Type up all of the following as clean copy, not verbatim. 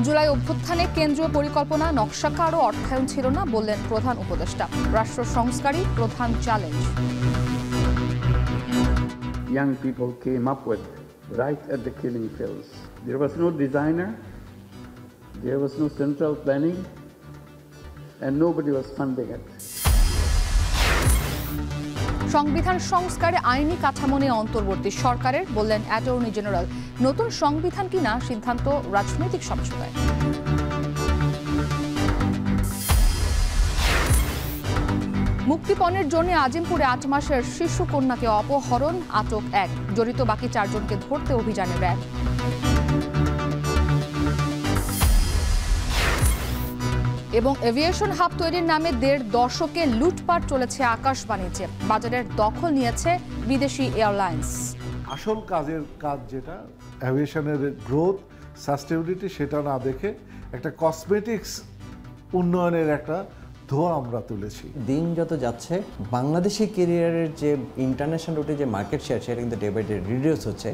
জুলাই অভ্যুত্থানে কেন্দ্রীয় পরিকল্পনা, নকশাকার ও অর্থায়ন ছিল না বললেন প্রধান উপদেষ্টা। রাষ্ট্র সংস্কারই প্রধান challenge. Young people came up with right at the killing fields. There was no designer, there was no central planning, and nobody was funding it. সংবিধান সংস্কারে আইনি কাঠামো নিয়ে অন্তর্বর্তী সরকারের, বললেন অ্যাটর্নি জেনারেল। নতুন সংবিধান কিনা সিদ্ধান্ত রাজনৈতিক সমঝোতায়। মুক্তিপণের জন্য আজিমপুরে 8 মাসের শিশু কন্যাকে অপহরণ, আটক 1, জড়িত বাকি 4 জনকে ধরতে অভিযানে র্যাব। এবং এভিয়েশন হাব তৈরির নামে 1.5 দশকে লুটপাট চলেছে আকাশ বাণিজ্যে। বাজারের দখল নিয়েছে বিদেশি এয়ারলাইন্স। আসল কাজ যেটা এভিয়েশনের গ্রোথ, সাস্টেনেবিলিটি, সেটা না দেখে একটা কসমেটিক্স উন্নয়নের একটা ধোঁয়া আমরা তুলেছি। দিন যত যাচ্ছে বাংলাদেশি ক্যারিয়ারের যে ইন্টারন্যাশনাল রুটে যে মার্কেট শেয়ার, সেটা কিন্তু ডে বাই ডে রিডিউস হচ্ছে।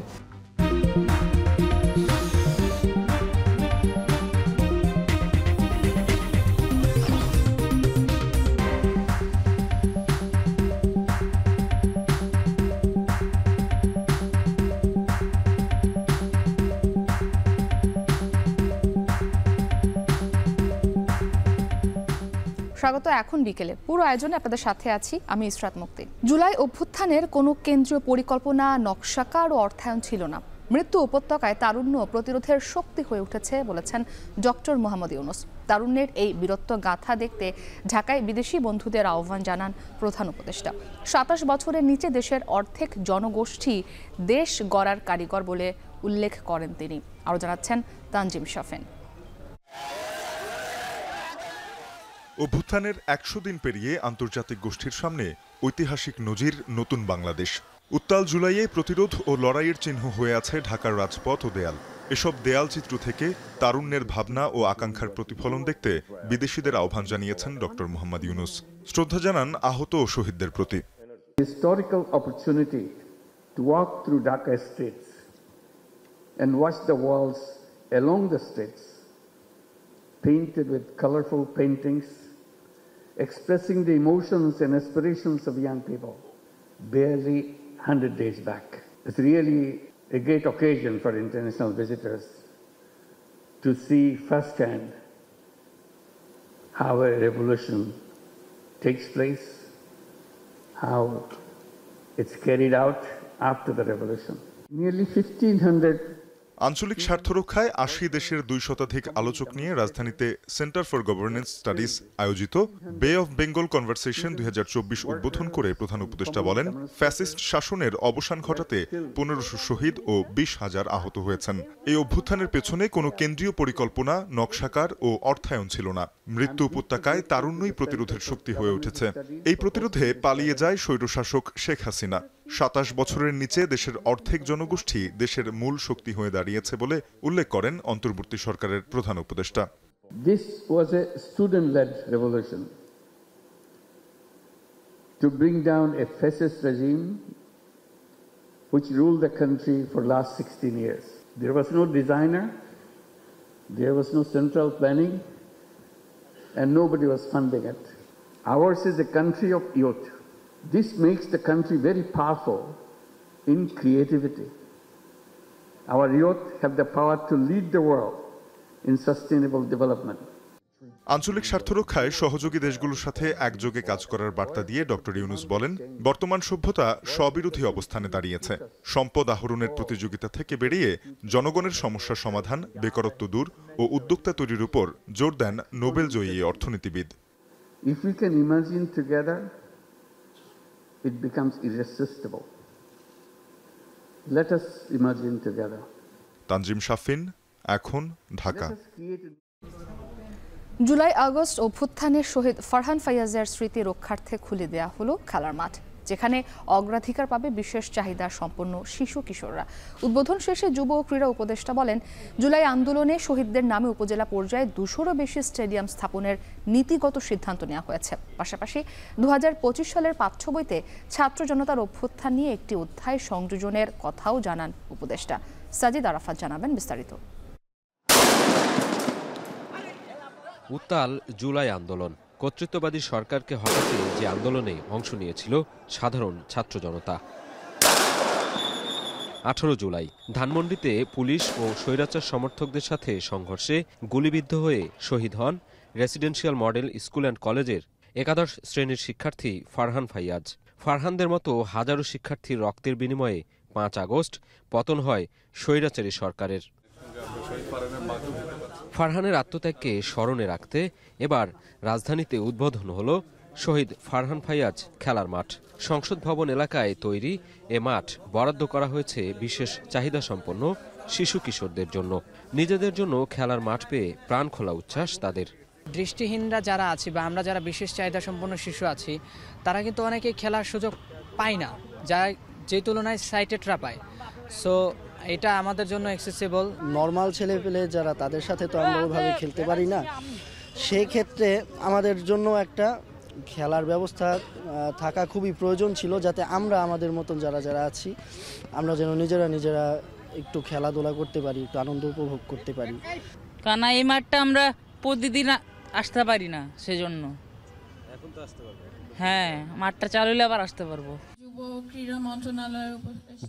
স্বাগত। এখন বিকেলে পুরো আয়োজনে আপনাদের সাথে আছি আমি ইসরাত মুক্তি। জুলাই অভ্যুত্থানের কোনো কেন্দ্রীয় পরিকল্পনা, নকশাকার ও অর্থায়ন ছিল না। মৃত্যু উপত্যকায় তারুণ্য প্রতিরোধের শক্তি হয়ে উঠেছে বলেছেন ডক্টর মোহাম্মদ ইউনূস। তারুণ্যের এই বীরত্ব গাথা দেখতে ঢাকায় বিদেশি বন্ধুদের আহ্বান জানান প্রধান উপদেষ্টা। 27 বছরের নিচে দেশের অর্ধেক জনগোষ্ঠী দেশ গড়ার কারিগর বলে উল্লেখ করেন তিনি। আরও জানাচ্ছেন তানজিম শাফিন। অভ্যুত্থানের 100 দিন পেরিয়ে আন্তর্জাতিক গোষ্ঠীর সামনে ঐতিহাসিক নজির নতুন বাংলাদেশ। উত্তাল জুলাইয়ে প্রতিরোধ ও লড়াইয়ের চিহ্ন হয়ে আছে ঢাকার রাজপথ ও দেয়াল। এসব দেয়াল চিত্র থেকে তারুণ্যের ভাবনা ও আকাঙ্ক্ষার প্রতিফলন দেখতে বিদেশিদের আহ্বান জানিয়েছেন ডক্টর মোহাম্মদ ইউনূস। শ্রদ্ধা জানান আহত ও শহীদদের প্রতি। Historical opportunity to walk through Dhaka streets and watch the walls along the streets painted with colorful paintings expressing the emotions and aspirations of young people barely 100 days back. It's really a great occasion for international visitors to see firsthand how a revolution takes place, how it's carried out after the revolution. Nearly 1,500 আঞ্চলিক স্বার্থ রক্ষায় 80 দেশের 2 শতাধিক আলোচক নিয়ে রাজধানীতে centre for governance studies আয়োজিত বে অফ বেঙ্গল কনভারসেশন 2024 উদ্বোধন করে প্রধান উপদেষ্টা বলেন, ফ্যাসিস্ট শাসনের অবসান ঘটাতে 1500 শহীদ ও 20,000 আহত হয়েছেন। এই অভ্যুত্থানের পেছনে কোনো কেন্দ্রীয় পরিকল্পনা, নকশাকার ও অর্থায়ন ছিল না। মৃত্যু উপত্যকায় তারুণ্যই প্রতিরোধের শক্তি হয়ে উঠেছে। এই প্রতিরোধে পালিয়ে যায় স্বৈরশাসক শেখ হাসিনা। 27 বছরের নিচে দেশের অর্ধেক জনগোষ্ঠী দেশের মূল শক্তি হয়ে দাঁড়িয়েছে বলে উল্লেখ করেন অন্তর্বর্তী সরকারের প্রধান উপদেষ্টা। This was a student-led revolution to bring down a fascist regime which ruled the country for the last 16 years. There was no designer, there was no central planning, and nobody was funding it. Ours is a country of youth. This makes the country very powerful in creativity. Our youth have the power to lead the world in sustainable development. আঞ্চলিক স্বার্থ রক্ষায় সহযোগী দেশগুলোর সাথে একযোগে কাজ করার বার্তা দিয়ে ডক্টর ইউনূস বলেন, বর্তমান সভ্যতা স্ববিরোধী অবস্থানে দাঁড়িয়েছে। সম্পদ আহরণের প্রতিযোগিতা থেকে বেরিয়ে জনগণের সমস্যার সমাধান, বেকারত্ব দূর ও উদ্যোক্তা তৈরির উপর জোর দেন নোবেলজয়ী অর্থনীতিবিদ। If we can imagine together, it becomes irresistible. Let us imagine together. Tanzim Shafin, এখন, ঢাকা। জুলাই আগস্ট অভ্যুত্থানের শহীদ ফারহান ফাইয়াজের স্মৃতি রক্ষার্থে খুলে দেয়া হলো খেলার মাঠ, যেখানে অগ্রাধিকার পাবে বিশেষ চাহিদা সম্পন্ন শিশু কিশোররা। উদ্বোধন শেষে যুব ও ক্রীড়া উপদেষ্টা বলেন, জুলাই আন্দোলনে শহীদদের নামে উপজেলা পর্যায়ে 200-রও বেশি স্টেডিয়াম স্থাপনের নীতিগত সিদ্ধান্ত নেওয়া হয়েছে। পাশাপাশি 2025 সালের পাঠ্য বইতে ছাত্র জনতার অভ্যুত্থান নিয়ে একটি অধ্যায় সংযোজনের কথাও জানান উপদেষ্টা। সাজিদ আরাফাত জানাবেন বিস্তারিত। উত্তাল জুলাই আন্দোলন। কর্তৃত্ববাদী সরকারকে হটাতে যে আন্দোলনে অংশ নিয়েছিল সাধারণ ছাত্র জনতা। 18 জুলাই ধানমন্ডিতে পুলিশ ও স্বৈরাচার সমর্থকদের সাথে সংঘর্ষে গুলিবিদ্ধ হয়ে শহীদ হন রেসিডেন্সিয়াল মডেল স্কুল অ্যান্ড কলেজের একাদশ শ্রেণীর শিক্ষার্থী ফারহান ফাইয়াজ। ফারহানদের মতো হাজারো শিক্ষার্থীর রক্তের বিনিময়ে 5 আগস্ট পতন হয় স্বৈরাচারী সরকারের। ফারহানের আত্মত্যাগকে স্মরণে রাখতে এবার রাজধানীতে উদ্বোধন হলো শহীদ ফারহান ফাইয়াজ খেলার মাঠ। সংসদ ভবন এলাকায় তৈরি এ মাঠ বরাদ্দ করা হয়েছে বিশেষ চাহিদা সম্পন্ন শিশু কিশোরদের জন্য। নিজেদের জন্য খেলার মাঠ পেয়ে প্রাণ খোলা উচ্ছ্বাস তাদের। দৃষ্টিহীনরা যারা আছি বা আমরা যারা বিশেষ চাহিদা সম্পন্ন শিশু আছি তারা কিন্তু অনেকেই খেলার সুযোগ পায় না, যা যে তুলনায় সাইটেডরা পায়। সো এটা আমাদের জন্য অ্যাক্সেসিবল। নর্মাল ছেলেপেলে যারা, তাদের সাথে তো আমরা ওইভাবে খেলতে পারি না। সেই ক্ষেত্রে আমাদের জন্য একটা খেলার ব্যবস্থা থাকা খুবই প্রয়োজন ছিল, যাতে আমরা আমাদের মতন যারা যারা আছি আমরা যেন নিজেরা একটু খেলাধুলা করতে পারি, একটু আনন্দ উপভোগ করতে পারি। কারণ এই মাঠটা আমরা প্রতিদিন আসতে পারি না, সেজন্য এখন তো আসতে পারবো। হ্যাঁ, মাঠটা চালু হলে আবার আসতে পারবো।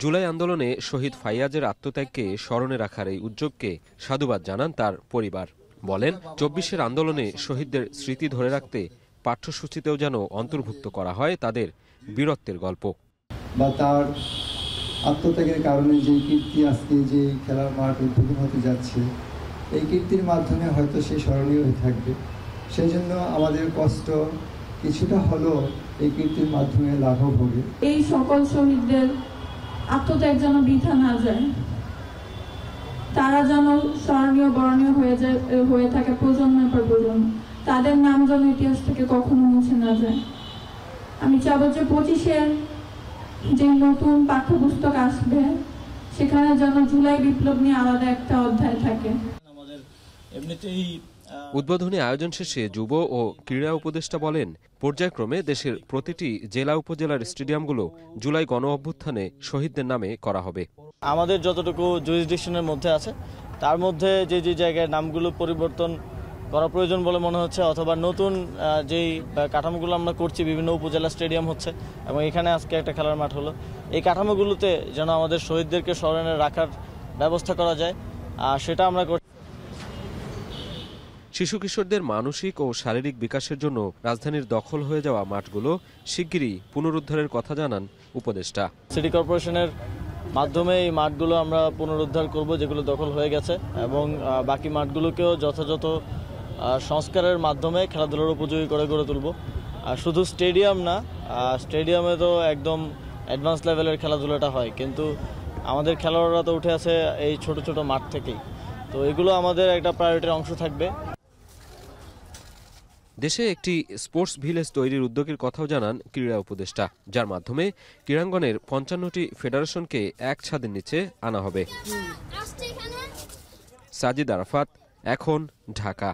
জুলাই আন্দোলনে শহীদ ফাইয়াজের আত্মত্যাগকে স্মরণে রাখার এই উদ্যোগকে সাধুবাদ জানান তার পরিবার। বলেন 24-এর আন্দোলনে শহীদদের স্মৃতি ধরে রাখতে পাঠ্যসূচিতেও যেন অন্তর্ভুক্ত করা হয় তাদের বীরত্বের গল্প। বা তার আত্মত্যাগের কারণে যে কীর্তি আজকে যে খেলার মাঠ উদ্বোধন হতে যাচ্ছে, এই কীর্তির মাধ্যমে হয়তো সে স্মরণীয় হয়ে থাকবে। সেই জন্য আমাদের কষ্ট কিছুটা হলেও এই কীর্তির মাধ্যমে লাঘব হবে। এই সকল শহীদদের আত্মত্যাগ যেন বৃথা না যায়, তারা যেন স্মরণীয় বরণীয় হয়ে থাকে প্রজন্মের পর প্রজন্ম। তাদের নাম যেন ইতিহাস থেকে কখনো মুছে না যায়। আমি চাবো যে 25-এর যে নতুন পাঠ্যপুস্তক আসবে সেখানে যেন জুলাই বিপ্লব নিয়ে আলাদা একটা অধ্যায় থাকে। উদ্বোধনী আয়োজন শেষে যুব ও ক্রীড়া উপদেষ্টা বলেন, পর্যায়ক্রমে দেশের প্রতিটি জেলা উপজেলার স্টেডিয়ামগুলো জুলাই গণ অভ্যুত্থানে শহীদদের নামে করা হবে। আমাদের যতটুকু জুরিসডিকশনের মধ্যে আছে তার মধ্যে যে যে জায়গায় নামগুলো পরিবর্তন করা প্রয়োজন বলে মনে হচ্ছে, অথবা নতুন যেই কাঠামোগুলো আমরা করছি, বিভিন্ন উপজেলা স্টেডিয়াম হচ্ছে এবং এখানে আজকে একটা খেলার মাঠ হলো, এই কাঠামোগুলোতে যেন আমাদের শহীদদেরকে স্মরণে রাখার ব্যবস্থা করা যায়, সেটা আমরা করছি। শিশু কিশোরদের মানসিক ও শারীরিক বিকাশের জন্য রাজধানীর দখল হয়ে যাওয়া মাঠগুলো শিগগিরই পুনরুদ্ধারের কথা জানান উপদেষ্টা। সিটি কর্পোরেশনের মাধ্যমে এই মাঠগুলো আমরা পুনরুদ্ধার করব যেগুলো দখল হয়ে গেছে, এবং বাকি মাঠগুলোকেও যথাযথ সংস্কারের মাধ্যমে খেলাধুলার উপযোগী করে গড়ে তুলব। আর শুধু স্টেডিয়াম না, স্টেডিয়ামে তো একদম অ্যাডভান্স লেভেলের খেলাধুলাটা হয়, কিন্তু আমাদের খেলোয়াড়রা তো উঠে আছে এই ছোট ছোট মাঠ থেকেই, তো এগুলো আমাদের একটা প্রায়োরিটির অংশ থাকবে। দেশে একটি স্পোর্টস ভিলেজ তৈরির উদ্যোগের কথাও জানান ক্রীড়া উপদেষ্টা, যার মাধ্যমে ক্রীড়াঙ্গনের 55টি ফেডারেশনকে এক ছাদের নিচে আনা হবে। সাজিদ আরাফাত, এখন, ঢাকা।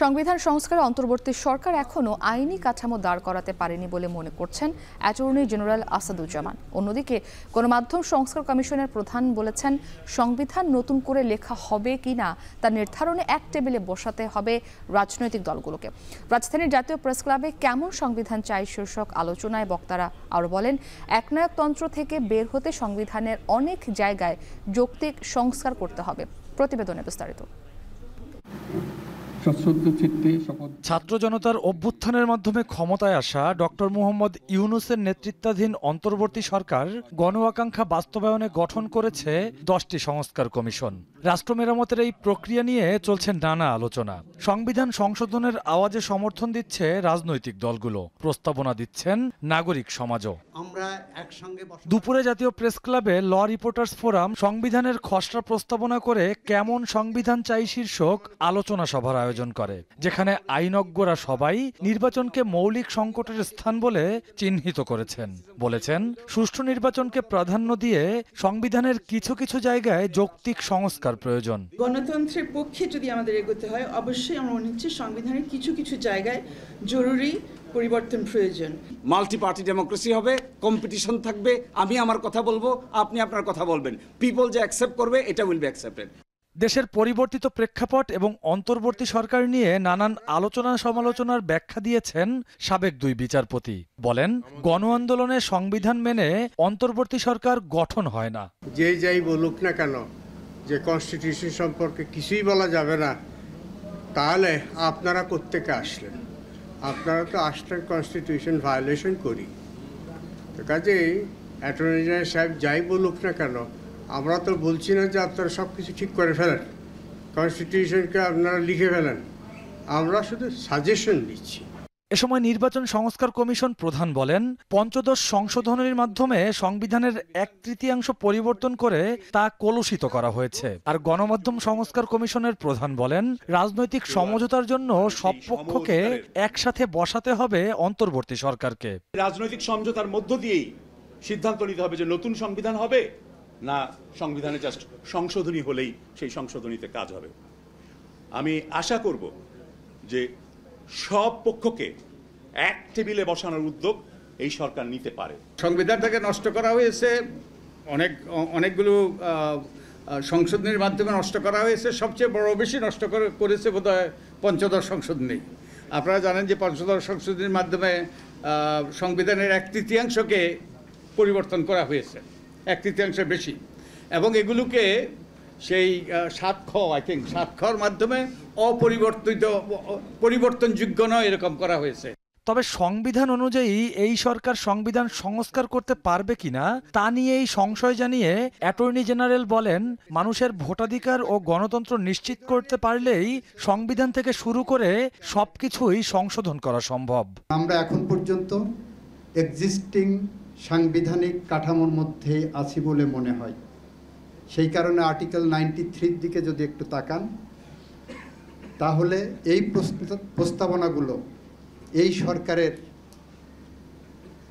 সংবিধান সংস্কারে অন্তর্বর্তী সরকার এখনও আইনি কাঠামো দাঁড় করাতে পারেনি বলে মনে করছেন অ্যাটর্নি জেনারেল আসাদুজ্জামান। অন্যদিকে গণমাধ্যম সংস্কার কমিশনের প্রধান বলেছেন, সংবিধান নতুন করে লেখা হবে কিনা তা নির্ধারণে এক টেবিলে বসাতে হবে রাজনৈতিক দলগুলোকে। রাজধানীর জাতীয় প্রেস ক্লাবে কেমন সংবিধান চাই শীর্ষক আলোচনায় বক্তারা আরও বলেন, একনায়কতন্ত্র থেকে বের হতে সংবিধানের অনেক জায়গায় যৌক্তিক সংস্কার করতে হবে। প্রতিবেদনে বিস্তারিত। ছাত্র জনতার অভ্যুত্থানের মাধ্যমে ক্ষমতায় আসা ডক্টর মোহাম্মদ ইউনূসের নেতৃত্বাধীন অন্তর্বর্তী সরকার গণ আকাঙ্ক্ষা বাস্তবায়নে গঠন করেছে 10টি সংস্কার কমিশন। রাষ্ট্র মেরামতের এই প্রক্রিয়া নিয়ে চলছে নানা আলোচনা। সংবিধান সংশোধনের আওয়াজে সমর্থন দিচ্ছে রাজনৈতিক দলগুলো, প্রস্তাবনা দিচ্ছেন নাগরিক সমাজও। দুপুরে জাতীয় প্রেস ক্লাবে ল রিপোর্টার্স ফোরাম সংবিধানের খসড়া প্রস্তাবনা করে কেমন সংবিধান চাই শীর্ষক আলোচনা সভার আয়োজন করে, যেখানে আইনজ্ঞরা সবাই নির্বাচনকে মৌলিক সংকটের স্থান বলে চিহ্নিত করেছেন। বলেছেন, সুষ্ঠু নির্বাচনকে প্রাধান্য দিয়ে সংবিধানের কিছু কিছু জায়গায় যৌক্তিক সংস্কার প্রয়োজন। গণতন্ত্রের পক্ষে যদি আমাদের এগোতে হয়, অবশ্যই আমরা মনে হচ্ছে সংবিধানের কিছু কিছু জায়গায় জরুরি পরিবর্তন প্রয়োজন। মাল্টি পার্টি ডেমোক্রেসি হবে, কম্পিটিশন থাকবে, আমি আমার কথা বলবো, আপনি আপনার কথা বলবেন, পিপল যে অ্যাকসেপ্ট করবে এটা উইল বি অ্যাকসেপ্টেড। দেশের পরিবর্তিত প্রেক্ষাপট এবং অন্তর্বর্তী সরকার নিয়ে নানান আলোচনা সমালোচনার ব্যাখ্যা দিয়েছেন সাবেক দুই বিচারপতি। বলেন, গণ আন্দোলনে সংবিধান মেনে অন্তর্বর্তী সরকার গঠন হয় না। যে যাই বলুক না কেন যে কনস্টিটিউশন সম্পর্কে কিছুই বলা যাবে না, তাহলে আপনারা কোত্থেকে আসলেন? আপনারা তো আসলেন কনস্টিটিউশন ভায়োলেশন করি। তো কাজেই অ্যাটর্নি জেনারেল সাহেব যাই বলুক না কেন, আমরা তো বলছি না যে আপনারা সব কিছু ঠিক করে ফেলেন, কনস্টিটিউশনকে আপনারা লিখে ফেলেন, আমরা শুধু সাজেশন দিচ্ছি। এ সময় নির্বাচন সংস্কার কমিশন প্রধান বলেন, পঞ্চদশ সংশোধনের মাধ্যমে সংবিধানের 1/3 পরিবর্তন করে তা কলুষিত করা হয়েছে। আর গণমাধ্যম সংস্কার কমিশনের প্রধান বলেন, রাজনৈতিক সমঝোতার জন্য সব পক্ষকে একসাথে বসাতে হবে অন্তর্বর্তী সরকারকে। রাজনৈতিক সমঝোতার মধ্য দিয়েই সিদ্ধান্ত নিতে হবে যে নতুন সংবিধান হবে না সংবিধানে জাস্ট সংশোধনী হলেই সেই সংশোধনীতে কাজ হবে। আমি আশা করব যে সব পক্ষকে এক টেবিলে বসানোর উদ্যোগ এই সরকার নিতে পারে। সংবিধানটাকে নষ্ট করা হয়েছে, অনেকগুলো সংশোধনীর মাধ্যমে নষ্ট করা হয়েছে। সবচেয়ে বেশি নষ্ট করেছে বোধহয় পঞ্চদশ সংশোধনী। আপনারা জানেন যে পঞ্চদশ সংশোধনীর মাধ্যমে সংবিধানের 1/3কে পরিবর্তন করা হয়েছে, 1/3 বেশি, এবং এগুলোকে সেই 7 খর মাধ্যমে পরিবর্তনযোগ্য নয় এরকম করা হয়েছে। তবে সংবিধান অনুযায়ী এই সরকার সংবিধান সংস্কার করতে পারবে কিনা তা নিয়েই সংশয় জানিয়ে অ্যাটর্নি জেনারেল বলেন, মানুষের ভোটাধিকার ও গণতন্ত্র নিশ্চিত করতে পারলেই সংবিধান থেকে শুরু করে সবকিছুই সংশোধন করা সম্ভব। আমরা এখন পর্যন্ত এক্সিস্টিং সাংবিধানিক কাঠামোর মধ্যে আছি বলে মনে হয়। সেই কারণে আর্টিকেল 93 দিকে যদি একটু তাকান, তাহলে এই প্রস্তাবনাগুলো এই সরকারের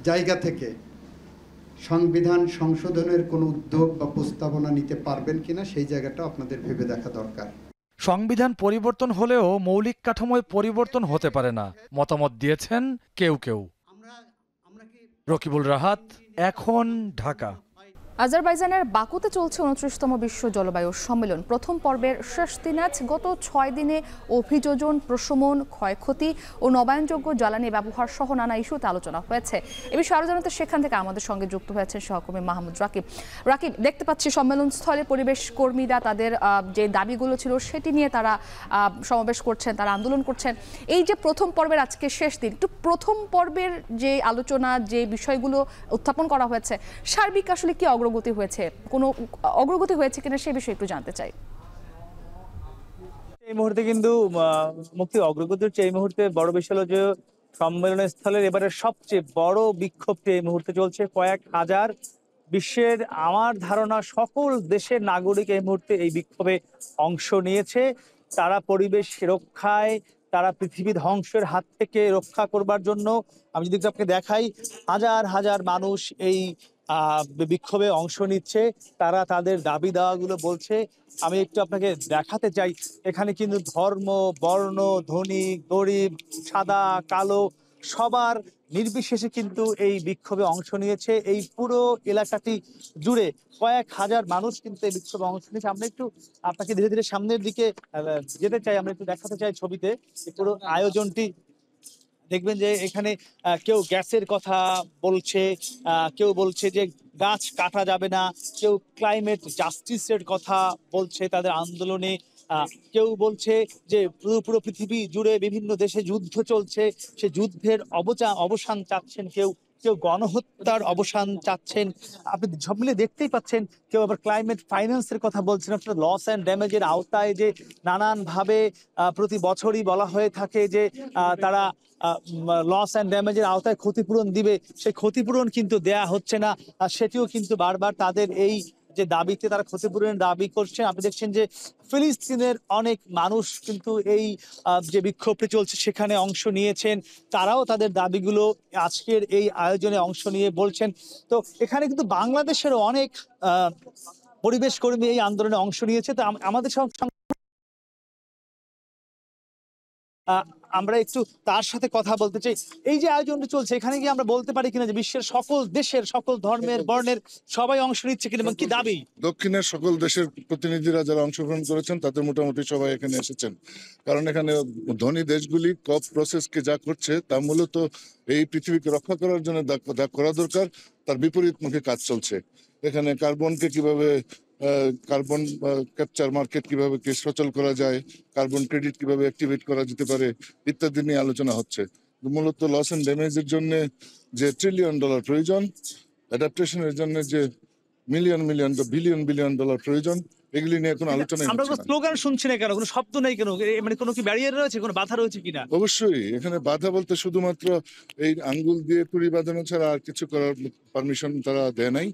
জায়গা থেকে সংবিধান সংশোধনের কোনো উদ্যোগ বা প্রস্তাবনা নিতে পারবেন কিনা সেই জায়গাটা আপনাদের ভেবে দেখা দরকার। সংবিধান পরিবর্তন হলেও মৌলিক কাঠামোয় পরিবর্তন হতে পারে না, মতামত দিয়েছেন কেউ কেউ। রকিবুল রাহাত, এখন, ঢাকা। আজারবাইজানের বাকুতে চলছে 29তম বিশ্ব জলবায়ু সম্মেলন। প্রথম পর্বের শেষ দিন আজ। গত 6 দিনে অভিযোজন, প্রশমন, ক্ষয়ক্ষতি ও নবায়নযোগ্য জ্বালানি ব্যবহার সহ নানা ইস্যুতে আলোচনা হয়েছে। এ বিষয়ে আরো জানাতে সেখান থেকে আমাদের সঙ্গে যুক্ত হয়েছেন সহকর্মী মাহমুদ রাকিব। রাকিব, দেখতে পাচ্ছি সম্মেলন স্থলে পরিবেশ কর্মীরা তাদের যে দাবিগুলো ছিল সেটি নিয়ে তারা সমাবেশ করছেন, তারা আন্দোলন করছেন। এই যে প্রথম পর্বের আজকে শেষ দিন, একটু প্রথম পর্বের যে আলোচনা, যে বিষয়গুলো উত্থাপন করা হয়েছে, সার্বিক আসলে কি অগ্রগতি হয়েছে, কোনো অগ্রগতি হয়েছে কিনা সে বিষয়ে একটু জানতে চাই। এই মুহূর্তে কিন্তু মুক্তি অগ্রগতির চেয়ে এই মুহূর্তে বড় বিষয় হলো যে সম্মেলনের স্থলের এবারে সবচেয়ে বড় বিক্ষোভটি এই মুহূর্তে চলছে। কয়েক হাজার বিশ্বের আমার ধারণা সকল দেশের নাগরিক এই মুহূর্তে এই বিক্ষোভে অংশ নিয়েছে। তারা পরিবেশ রক্ষায়, তারা পৃথিবী ধ্বংসের হাত থেকে রক্ষা করবার জন্য, আমি যদি আপনাকে দেখাই, হাজার হাজার মানুষ এই বিক্ষোভে অংশ নিচ্ছে। তারা তাদের দাবি দাওয়াগুলো বলছে। আমি একটু আপনাকে দেখাতে চাই, এখানে কিন্তু ধর্ম, বর্ণ, ধনী, গরিব, সাদা, কালো সবার নির্বিশেষে কিন্তু এই বিক্ষোভে অংশ নিয়েছে। এই পুরো এলাকাটি জুড়ে কয়েক হাজার মানুষ কিন্তু এই বিক্ষোভে অংশ নিয়েছে। আমরা একটু আপনাকে ধীরে ধীরে সামনের দিকে যেতে চাই, আমরা একটু দেখাতে চাই ছবিতে পুরো আয়োজনটি। দেখবেন যে এখানে কেউ গ্যাসের কথা বলছে, কেউ বলছে যে গাছ কাটা যাবে না, কেউ ক্লাইমেট জাস্টিসের কথা বলছে তাদের আন্দোলনে, কেউ বলছে যে পুরো পৃথিবী জুড়ে বিভিন্ন দেশে যুদ্ধ চলছে, সে যুদ্ধের অবসান চাচ্ছেন, কেউ গণহত্যার অবসান চাচ্ছেন। আপনি সব মিলে দেখতেই পাচ্ছেন। কেউ আবার ক্লাইমেট ফাইন্যান্সের কথা বলছেন, অর্থাৎ লস অ্যান্ড ড্যামেজের আওতায় যে নানানভাবে প্রতি বছরই বলা হয়ে থাকে যে তারা লস অ্যান্ড ড্যামেজের আওতায় ক্ষতিপূরণ দিবে, সেই ক্ষতিপূরণ কিন্তু দেয়া হচ্ছে না। সেটিও কিন্তু বারবার তাদের এই যে দাবিতে তারা ক্ষতিপূরণের দাবি করছেন। আপনি দেখছেন যে ফিলিস্তিনের অনেক মানুষ কিন্তু এই যে বিক্ষোভটি চলছে সেখানে অংশ নিয়েছেন। তারাও তাদের দাবিগুলো আজকের এই আয়োজনে অংশ নিয়ে বলছেন। তো এখানে কিন্তু বাংলাদেশেরও অনেক পরিবেশ কর্মী এই আন্দোলনে অংশ নিয়েছে। তো আমাদের আমরা একটু তার সাথে কথা বলতে চাই। এই যে আয়োজনটা চলছে, এখানে গিয়ে আমরা বলতে পারি কিনা যে বিশ্বের সকল দেশের, সকল ধর্মের, বর্ণের সবাই অংশ নিচ্ছে কিনা এবং কি দাবি? দক্ষিণের সকল দেশের প্রতিনিধিরা যারা অংশগ্রহণ করেছেন তাদের মোটামুটি সবাই এখানে এসেছেন, কারণ এখানে ধনী দেশগুলি কপ প্রসেসকে যা করছে তা মূলত এই পৃথিবীকে রক্ষা করার জন্য করা দরকার, তার বিপরীতমুখী কাজ চলছে। এখানে কার্বনকে কিভাবে কার্বন ক্যাপচার মার্কেট কিভাবে সচল করা যায়, কার্বন ক্রেডিট কিভাবে অ্যাক্টিভেট করা যেতে পারে ইত্যাদি নিয়ে আলোচনা হচ্ছে। মূলত লস এন্ড ড্যামেজের জন্য যে $1 ট্রিলিয়ন প্রয়োজন, অ্যাডাপ্টেশনের জন্য যে বিলিয়ন ডলার প্রয়োজন, এগুলি নিয়ে কোনো আলোচনা আমরা কোনো স্লোগান শুনছি না কেন, কোনো শব্দ নেই কেন, মানে কোনো কি ব্যারিয়ার রয়েছে, কোনো বাধা রয়েছে কিনা? অবশ্যই এখানে বাধা বলতে শুধুমাত্র এই আঙ্গুল দিয়ে তুড়ি বাঁধানো ছাড়া আর কিছু করার পারমিশন তারা দেয় নাই,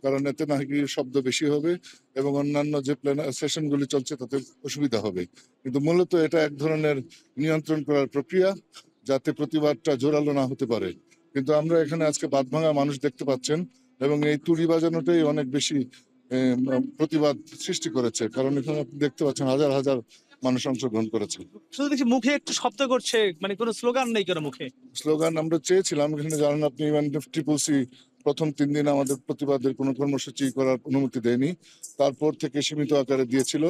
কারণ এতে নাকি শব্দ বেশি হবে এবং অন্যান্য যে সেশনগুলি চলছে তাতে অসুবিধা হবে। কিন্তু মূলত এটা এক ধরনের নিয়ন্ত্রণ করার প্রক্রিয়া, যাতে প্রতিবাদটা জোরালো না হতে পারে। কিন্তু আমরা এখানে আজকে বাদ ভাঙা মানুষ দেখতে পাচ্ছেন এবং এই তুড়ি বাজানোটাই অনেক বেশি প্রতিবাদ সৃষ্টি করেছে, কারণ এখানে আপনি দেখতে পাচ্ছেন হাজার হাজার মানুষ অংশগ্রহণ করেছে। শুধু দেখছি মুখে একটু শব্দ করছে, মানে কোনো স্লোগান নেই কেন মুখে? স্লোগান আমরা চেয়েছিলাম, এখানে জানেন আপনি UNFCCC প্রথম 3 দিন আমাদের প্রতিবাদের কোনো কর্মসূচি করার অনুমতি দেয়নি, তারপর থেকে সীমিত আকারে দিয়েছিল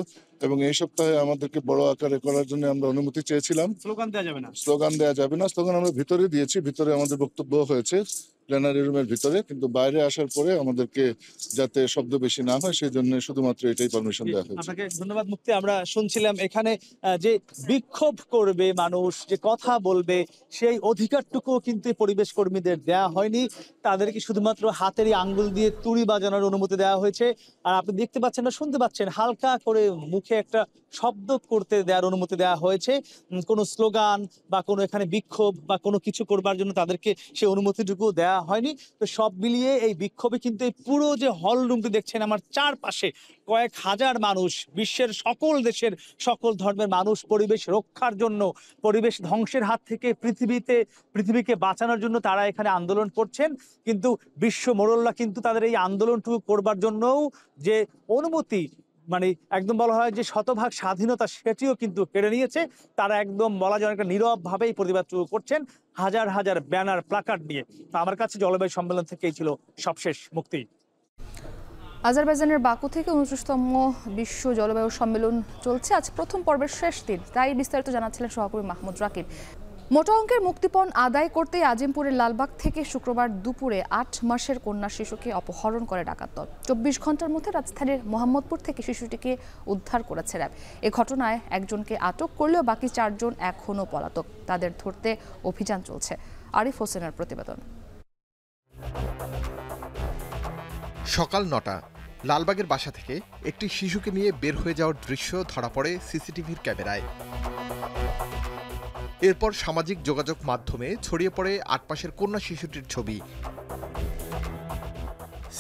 এবং এই সপ্তাহে আমাদেরকে বড় আকারে করার জন্য আমরা অনুমতি চেয়েছিলাম। স্লোগান দেওয়া যাবে না? স্লোগান দেওয়া যাবে না, স্লোগান আমরা ভিতরে দিয়েছি, ভিতরে আমাদের বক্তব্য হয়েছে প্ল্যানারি রুমের ভিতরে, কিন্তু বাইরে আসার পরে আমাদেরকে যাতে শব্দ বেশি না হয় সেই জন্য শুধুমাত্র এটাই পারমিশন দেওয়া হয়েছে। আপনাকে ধন্যবাদ মুক্তি। আমরা শুনছিলাম এখানে যে বিক্ষোভ করবে মানুষ, যে কথা বলবে, সেই অধিকারটুকু কিন্তু পরিবেশ কর্মীদের দেওয়া হয়নি, তাদেরকে শুধুমাত্র হাতেরই আঙ্গুল দিয়ে তুড়ি বাজানোর অনুমতি দেওয়া হয়েছে। আর আপনি দেখতে পাচ্ছেন না, শুনতে পাচ্ছেন, হালকা করে মুখে একটা শব্দ করতে দেওয়ার অনুমতি দেওয়া হয়েছে। কোনো স্লোগান বা কোনো এখানে বিক্ষোভ বা কোনো কিছু করবার জন্য তাদেরকে সেই অনুমতিটুকু দেওয়া হয়নি। তো সব মিলিয়ে এই বিক্ষোভে কিন্তু এই পুরো যে হল রুমটি দেখছেন আমার চারপাশে, কয়েক হাজার মানুষ, বিশ্বের সকল দেশের সকল ধর্মের মানুষ পরিবেশ রক্ষার জন্য, পরিবেশ ধ্বংসের হাত থেকে পৃথিবীকে বাঁচানোর জন্য তারা এখানে আন্দোলন করছেন। কিন্তু বিশ্ব মোড়ল্লা কিন্তু তাদের এই আন্দোলনটুকু করবার জন্যও যে অনুমতি, মানে একদম বলা হয় যে শতভাগ স্বাধীনতা, সেটিও কিন্তু কেড়ে নিয়েছে। তারা একদম বলা যায় একটা নীরব ভাবেই প্রতিবাদ শুরু করছেন, হাজার হাজার ব্যানার প্লাকার্ড নিয়ে। তো আমার কাছে জলবায়ু সম্মেলন থেকেই ছিল সবশেষ মুক্তি। আজারবাইজানের বাকু থেকে 29তম বিশ্ব জলবায়ু সম্মেলন চলছে, আজ প্রথম পর্বের শেষ দিন, তাই বিস্তারিত জানাচ্ছিলেন সহকর্মী মাহমুদ রাকিব। মোটা অঙ্কের মুক্তিপণ আদায় করতে আজিমপুরের লালবাগ থেকে শুক্রবার দুপুরে 8 মাসের কন্যা শিশুকে অপহরণ করে ডাকাত দল। 24 ঘন্টার মধ্যে রাজধানীর মোহাম্মদপুর থেকে শিশুটিকে উদ্ধার করেছে র্যাব। এ ঘটনায় একজনকে আটক করলেও বাকি 4 জন এখনও পলাতক, তাদের ধরতে অভিযান চলছে। আরিফ হোসেনের প্রতিবেদন। সকাল 9টা, লালবাগের বাসা থেকে একটি শিশুকে নিয়ে বের হয়ে যাওয়ার দৃশ্য ধরা পড়ে সিসিটিভির ক্যামেরায়। এরপর সামাজিক যোগাযোগ মাধ্যমে ছড়িয়ে পড়ে 8 মাসের কন্যা শিশুটির ছবি।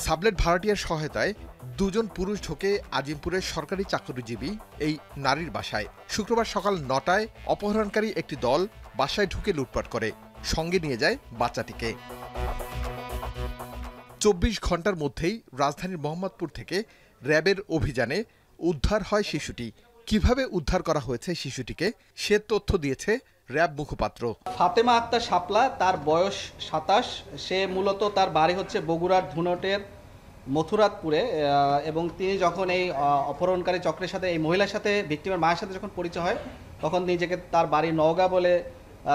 সাবলেট ভাড়াটিয়ার সহায়তায় 2 জন পুরুষ ঢোকে আজিমপুরের সরকারি চাকরিজীবী এই নারীর বাসায়। শুক্রবার সকাল 9টায় অপহরণকারী একটি দল বাসায় ঢুকে লুটপাট করে, সঙ্গে নিয়ে যায় বাচ্চাটিকে। 24 ঘন্টার মধ্যেই রাজধানীর মোহাম্মদপুর থেকে র্যাবের অভিযানে উদ্ধার হয় শিশুটি। কিভাবে উদ্ধার করা হয়েছে শিশুটিকে সে তথ্য দিয়েছে র্যাব মুখপাত্র। ফাতেমা আক্তার শাপলা, তার বয়স 27, সে মূলত তার বাড়ি হচ্ছে বগুড়ার ধুনটের মথুরাতপুরে, এবং তিনি যখন এই অপহরণকারী চক্রের সাথে, এই মহিলার সাথে, ভিক্টিমের মায়ের সাথে যখন পরিচয় হয়, তখন নিজেকে তার বাড়ি নওগাঁ বলে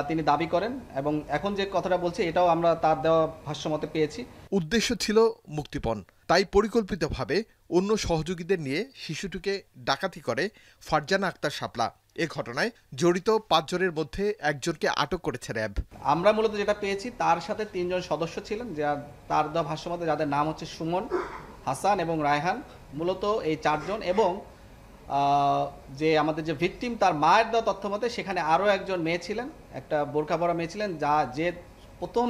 তিনি দাবি করেন, এবং এখন যে কথাটা বলছে এটাও আমরা তার দেওয়া ভাষ্যমতে পেয়েছি। উদ্দেশ্য ছিল মুক্তিপণ, তাই পরিকল্পিতভাবে অন্য সহযোগীদের নিয়ে শিশুটিকে ডাকাতি করে ফারজানা আক্তার শাপলা। এ ঘটনায় জড়িত 5 জনের মধ্যে একজনকে আটক করেছে র্যাব। আমরা মূলত যেটা পেয়েছি, তার সাথে 3 জন সদস্য ছিলেন, তার দেওয়া ভাষ্যমতে, যাদের নাম হচ্ছে সুমন, হাসান এবং রায়হান। মূলত এই 4 জন, এবং যে আমাদের যে ভিকটিম, তার মায়ের দেওয়া তথ্য মতে সেখানে আরও একজন মেয়ে ছিলেন, একটা বোরকা পরা মেয়ে ছিলেন, যে প্রথম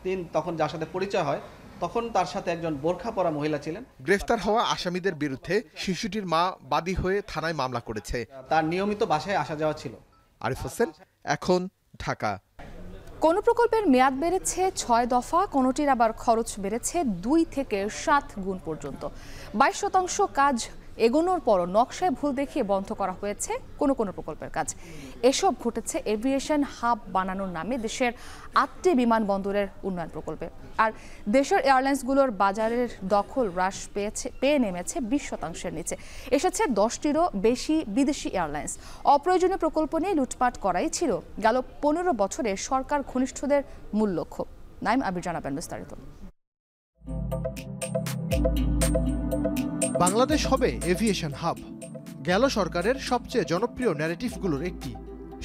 দিন তখন যার সাথে পরিচয় হয় তখন তার সাথে একজন বোরকা পরা মহিলা ছিলেন। গ্রেফতার হওয়া আসামিদের বিরুদ্ধে শিশুটির মা বাদী হয়ে থানায় মামলা করেছে। তার নিয়মিত বাসায় আসা যাওয়া ছিল। আরিফ হোসেন, এখন ঢাকা। কোন প্রকল্পের মেয়াদ বেড়েছে 6 দফা, কোনটির আবার খরচ বেড়েছে 2 থেকে 7 গুণ পর্যন্ত। 22% কাজ এগোনোর পরও নকশায় ভুল দেখিয়ে বন্ধ করা হয়েছে কোনো কোনো প্রকল্পের কাজ। এসব ঘটেছে এভিয়েশন হাব বানানোর নামে দেশের 8টি বিমানবন্দরের উন্নয়ন প্রকল্পে। আর দেশের এয়ারলাইন্সগুলোর বাজারের দখল হ্রাস পেয়ে নেমেছে 20% নিচে। এসেছে 10টিরও বেশি বিদেশি এয়ারলাইন্স। অপ্রয়োজনীয় প্রকল্প নিয়ে লুটপাট করাই ছিল গেল 15 বছরে সরকার ঘনিষ্ঠদের মূল লক্ষ্য। নাইম আবির জানাবেন বিস্তারিত। বাংলাদেশ হবে এভিয়েশন হাব, গেল সরকারের সবচেয়ে জনপ্রিয় ন্যারেটিভগুলোর একটি।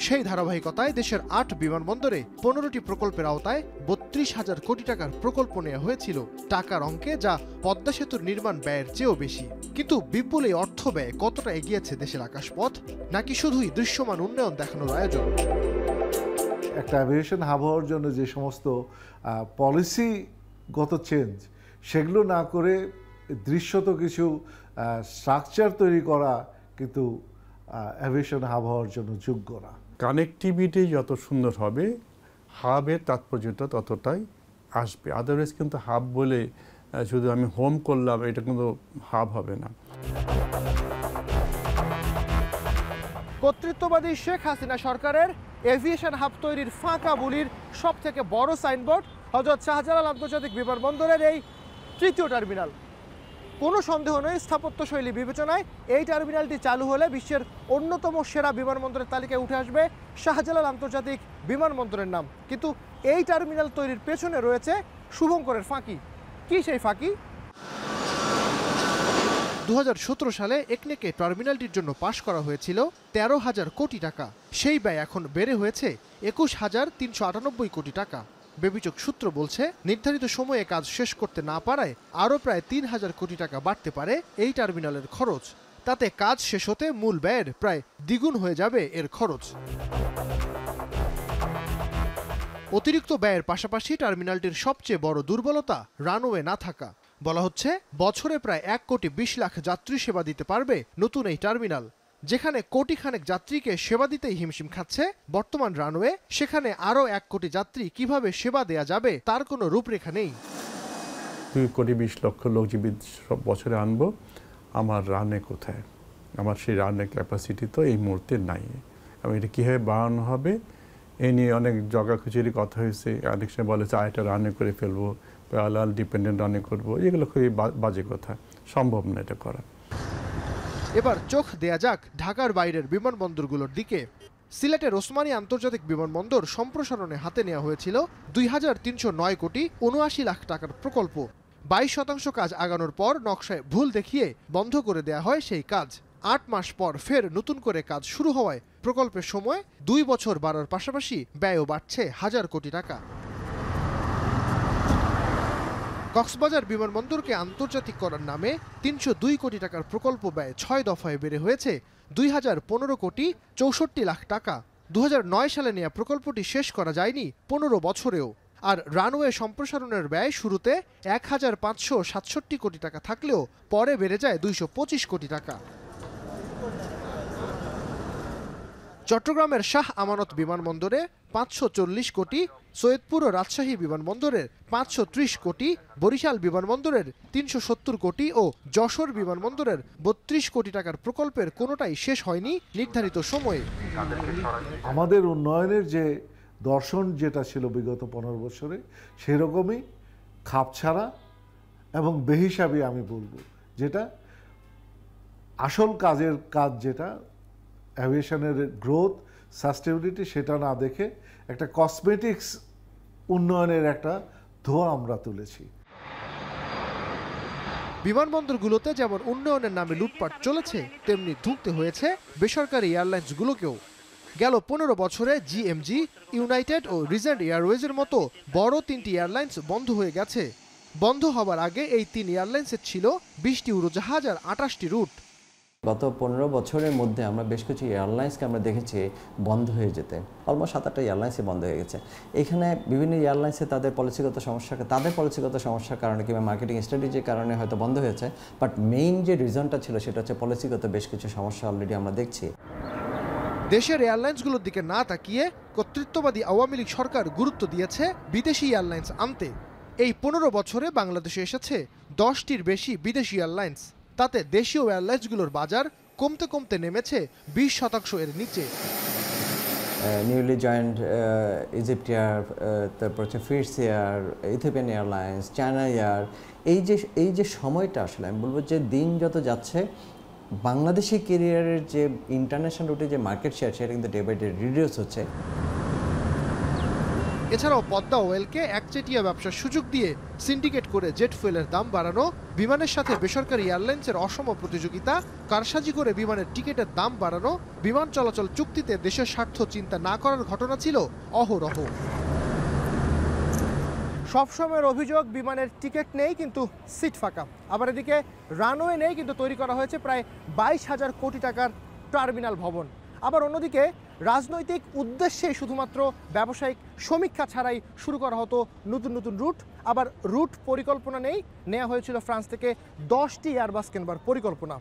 সেই ধারাবাহিকতায় দেশের 8 বিমানবন্দরে 15টি প্রকল্পের আওতায় 32,000 কোটি টাকার প্রকল্প নেওয়া হয়েছিল টাকার অঙ্কে, যা পদ্মা সেতুর নির্মাণ ব্যয়ের চেয়েও বেশি। কিন্তু বিপুল এই অর্থ ব্যয় কতটা এগিয়েছে দেশের আকাশপথ, নাকি শুধুই দৃশ্যমান উন্নয়ন দেখানোর আয়োজন? একটা এভিয়েশন হাব হওয়ার জন্য যে সমস্ত পলিসিগত চেঞ্জ, সেগুলো না করে দৃশ্যত কিছু স্ট্রাকচার তৈরি করা কিন্তু এভিয়েশন হাব হওয়ার জন্য যোগ্য না। কানেক্টিভিটি যত সুন্দর হবে, হাবের তাৎপর্যটা ততটাই আসবে। আদারওয়াইজ কিন্তু হাব বলে শুধু আমি হোম করলাম, এটা কিন্তু হাব হবে না। কর্তৃত্ববাদী শেখ হাসিনা সরকারের এভিয়েশন হাব তৈরির ফাঁকা বুলির সব থেকে বড় সাইনবোর্ড হযরত শাহজালাল আন্তর্জাতিক বিমানবন্দরের এই তৃতীয় টার্মিনাল। কোনো সন্দেহ নেই, স্থাপত্যশৈলী বিবেচনায় এই টার্মিনালটি চালু হলে বিশ্বের অন্যতম সেরা বিমানবন্দরের তালিকায় উঠে আসবে শাহজালাল আন্তর্জাতিক বিমানবন্দরের নাম। কিন্তু এই টার্মিনাল তৈরির পেছনে রয়েছে শুভঙ্করের ফাঁকি। কি সেই ফাঁকি? 2017 সালে একনেকে টার্মিনালটির জন্য পাশ করা হয়েছিল 13,000 কোটি টাকা। সেই ব্যয় এখন বেড়ে হয়েছে 21,398 কোটি টাকা। বেবিচক সূত্র বলছে, নির্ধারিত সময়ে কাজ শেষ করতে না পারায় আরও প্রায় 3,000 কোটি টাকা বাড়তে পারে এই টার্মিনালের খরচ। তাতে কাজ শেষ হতে মূল ব্যয়ের প্রায় দ্বিগুণ হয়ে যাবে এর খরচ। অতিরিক্ত ব্যয়ের পাশাপাশি টার্মিনালটির সবচেয়ে বড় দুর্বলতা রানওয়ে না থাকা। বলা হচ্ছে, বছরে প্রায় 1,20,00,000 যাত্রী সেবা দিতে পারবে নতুন এই টার্মিনাল। যেখানে কোটিখানেক যাত্রীকে সেবা দিতেই হিমশিম খাচ্ছে বর্তমান রানওয়ে, সেখানে আরও 1 কোটি যাত্রী কিভাবে সেবা দেয়া যাবে তার কোনো রূপরেখা নেই। 2,20,00,000 লোক জীবিত সব বছরে আনবো, আমার রানে কোথায়? আমার সেই রানের ক্যাপাসিটি তো এই মুহূর্তে নাই। আমি এটা কীভাবে বাড়ানো হবে এ নিয়ে অনেক জগাখুচুরি কথা হয়েছে। অনেক সময় বলেছে আরেকটা রানে করে ফেলবো, প্যারালাল ডিপেন্ডেন্ট রানে করবো। এগুলো খুবই বাজে কথা, সম্ভব না এটা করা। এবার চোখ দেয়া যাক ঢাকার বাইরের বিমানবন্দরগুলোর দিকে। সিলেটের ওসমানী আন্তর্জাতিক বিমানবন্দর সম্প্রসারণে হাতে নেওয়া হয়েছিল 2,309 কোটি 79 লাখ টাকার প্রকল্প। 22% কাজ আগানোর পর নকশায় ভুল দেখিয়ে বন্ধ করে দেয়া হয় সেই কাজ। 8 মাস পর ফের নতুন করে কাজ শুরু হওয়ায় প্রকল্পের সময় 2 বছর বাড়ার পাশাপাশি ব্যয়ও বাড়ছে 1,000 কোটি টাকা। কক্সবাজার বিমানবন্দরকে আন্তর্জাতিক করার নামে 302 কোটি টাকার প্রকল্প ব্যয় 6 দফায় বেড়ে হয়েছে 2,015 কোটি 64 লাখ টাকা। 2009 সালে নেওয়া প্রকল্পটি শেষ করা যায়নি 15 বছরেও। আর রানওয়ে সম্প্রসারণের ব্যয় শুরুতে 1,567 কোটি টাকা থাকলেও পরে বেড়ে যায় 225 কোটি টাকা। চট্টগ্রামের শাহ আমানত বিমানবন্দরে 540 কোটি, সৈয়দপুর ও রাজশাহী বিমানবন্দরের 530 কোটি, বরিশাল বিমানবন্দরের 370 কোটি ও যশোর বিমানবন্দরের 32 কোটি টাকার প্রকল্পের কোনোটাই শেষ হয়নি নির্ধারিত সময়ে। আমাদের উন্নয়নের যে দর্শন যেটা ছিল বিগত 15 বছরে, সেরকমই খাপছাড়া এবং বেহিসাবি আমি বলবো, যেটা আসল কাজ যেটা অ্যাভিয়েশনের গ্রোথ সাস্টেনেবিলিটি, সেটা না দেখে একটা কসমেটিক্স উন্নয়নের একটা ধোঁয়া আমরা তুলেছি। বিমানবন্দরগুলোতে যেমন উন্নয়নের নামে লুটপাট চলেছে, তেমনি ধুঁকতে হয়েছে বেসরকারি এয়ারলাইন্সগুলোকেও। গেল 15 বছরে জিএমজি, ইউনাইটেড ও রিজেন্ট এয়ারওয়েজের মতো বড় 3টি এয়ারলাইন্স বন্ধ হয়ে গেছে। বন্ধ হবার আগে এই 3 এয়ারলাইন্সের ছিল 20টি উড়োজাহাজ আর 28টি রুট। গত 15 বছরের মধ্যে আমরা বেশ কিছু এয়ারলাইন্সকে আমরা দেখেছি বন্ধ হয়ে যেতে। অলমোস্ট 7-8টা এয়ারলাইন্সই বন্ধ হয়ে গেছে। এখানে বিভিন্ন এয়ারলাইন্সে তাদের পলিসিগত সমস্যার কারণে কিংবা মার্কেটিং স্ট্র্যাটেজির কারণে হয়তো বন্ধ হয়েছে, বাট মেইন যে রিজনটা ছিল সেটা হচ্ছে পলিসিগত বেশ কিছু সমস্যা অলরেডি আমরা দেখছি। দেশের এয়ারলাইন্সগুলোর দিকে না তাকিয়ে কর্তৃত্ববাদী আওয়ামী লীগ সরকার গুরুত্ব দিয়েছে বিদেশি এয়ারলাইন্স আনতে। এই 15 বছরে বাংলাদেশে এসেছে 10টির বেশি বিদেশি এয়ারলাইন্স। তাতে দেশীয় এয়ারলাইন্সগুলোর বাজার কমতে কমতে নেমেছে 20% এর নিচে। নিউলি জয়েন্ট ইজিপ্ট এয়ার, তারপর হচ্ছে Fits air, Ethiopian airlines, China air, এই যে সময়টা আসলে আমি বলবো যে দিন যত যাচ্ছে বাংলাদেশি ক্যারিয়ারের যে ইন্টারন্যাশনাল রুটে যে মার্কেট শেয়ার সেটা কিন্তু ডে বাই ডে রিডিউস হচ্ছে। এছাড়াও পদ্মা ওয়েলকে একচেটিয়া ব্যবসার সুযোগ দিয়ে সিন্ডিকেট করে জেট ফুয়েলের দাম বাড়ানো, বিমানের সাথে বেসরকারি এয়ারলাইন্সের অসম প্রতিযোগিতা, কারসাজি করে বিমানের টিকিটের দাম বাড়ানো, বিমান চলাচল চুক্তিতে দেশের স্বার্থ চিন্তা না করার ঘটনা ছিল অহরহ। সবসময়ের অভিযোগ বিমানের টিকিট নেই কিন্তু সিট ফাঁকা, আবার এদিকে রানওয়ে নেই কিন্তু তৈরি করা হয়েছে প্রায় 22,000 কোটি টাকার টার্মিনাল ভবন। আবার অন্যদিকে রাজনৈতিক উদ্দেশ্যে শুধুমাত্র ব্যবসায়িক সমীক্ষা ছাড়াই শুরু করা হতো নতুন নতুন রুট, আবার রুট পরিকল্পনা নেই, নেওয়া হয়েছিল ফ্রান্স থেকে 10টি এয়ারবাস কেনবার পরিকল্পনা।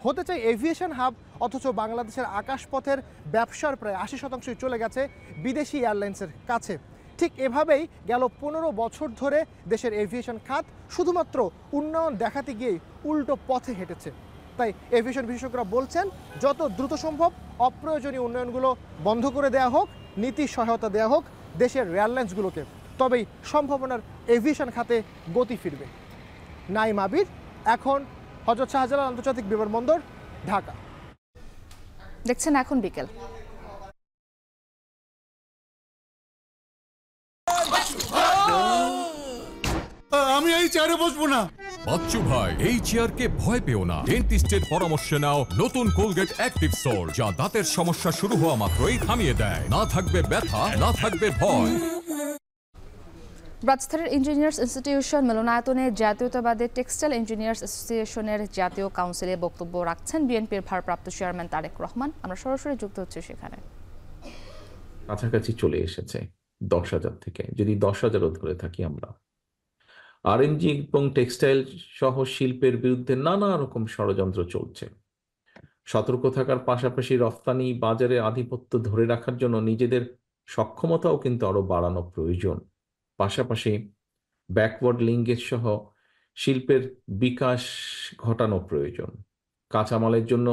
হতে চাই এভিয়েশন হাব, অথচ বাংলাদেশের আকাশপথের ব্যবসার প্রায় 80% চলে গেছে বিদেশি এয়ারলাইন্সের কাছে। ঠিক এভাবেই গেল 15 বছর ধরে দেশের এভিয়েশন খাত শুধুমাত্র উন্নয়ন দেখাতে গিয়েই উল্টো পথে হেঁটেছে। তাই এভিয়েশন বিশেষজ্ঞরা বলছেন যত দ্রুত সম্ভব অপ্রয়োজনীয় উন্নয়নগুলো বন্ধ করে দেওয়া হোক, নীতি সহায়তা দেওয়া হোক দেশের এয়ারলাইন্সগুলোকে, তবেই সম্ভাবনার এভিয়েশন খাতে গতি ফিরবে। নাইম আবির, এখন হযরত শাহজালাল আন্তর্জাতিক বিমানবন্দর, ঢাকা। দেখছেন এখন বিকেল। আমি এই চেয়ারে বসবো না। বাচ্চু ভাই, এই চেয়ারকে ভয় পেও না। ডেন্টিস্টের পরামর্শ নাও নতুন কোলগেট অ্যাক্টিভ সোল, যা দাঁতের সমস্যা শুরু হওয়া মাত্রই থামিয়ে দেয়। না থাকবে ব্যথা, না থাকবে ভয়। রাজধানীর ইঞ্জিনিয়ার্স ইনস্টিটিউশন মিলনায়তনে জাতীয়তাবাদী টেক্সটাইল ইঞ্জিনিয়ার্স অ্যাসোসিয়েশনের জাতীয় কাউন্সিলে বক্তব্য রাখছেন বিএনপির ভারপ্রাপ্ত চেয়ারম্যান তারেক রহমান। আমরা সরাসরি যুক্ত হচ্ছি সেখানে। কাছাকাছি চলে এসেছে 10,000 থেকে, যদি 10,000ও ধরে থাকি আমরা। আরএনজি এবং টেক্সটাইল সহ শিল্পের বিরুদ্ধে নানা রকম ষড়যন্ত্র চলছে। সতর্ক থাকার পাশাপাশি রফতানি বাজারে আধিপত্য ধরে রাখার জন্য নিজেদের সক্ষমতাও কিন্তু আরো বাড়ানো প্রয়োজন। পাশাপাশি ব্যাকওয়ার্ড লিঙ্কেজ সহ শিল্পের বিকাশ ঘটানো প্রয়োজন। কাঁচামালের জন্য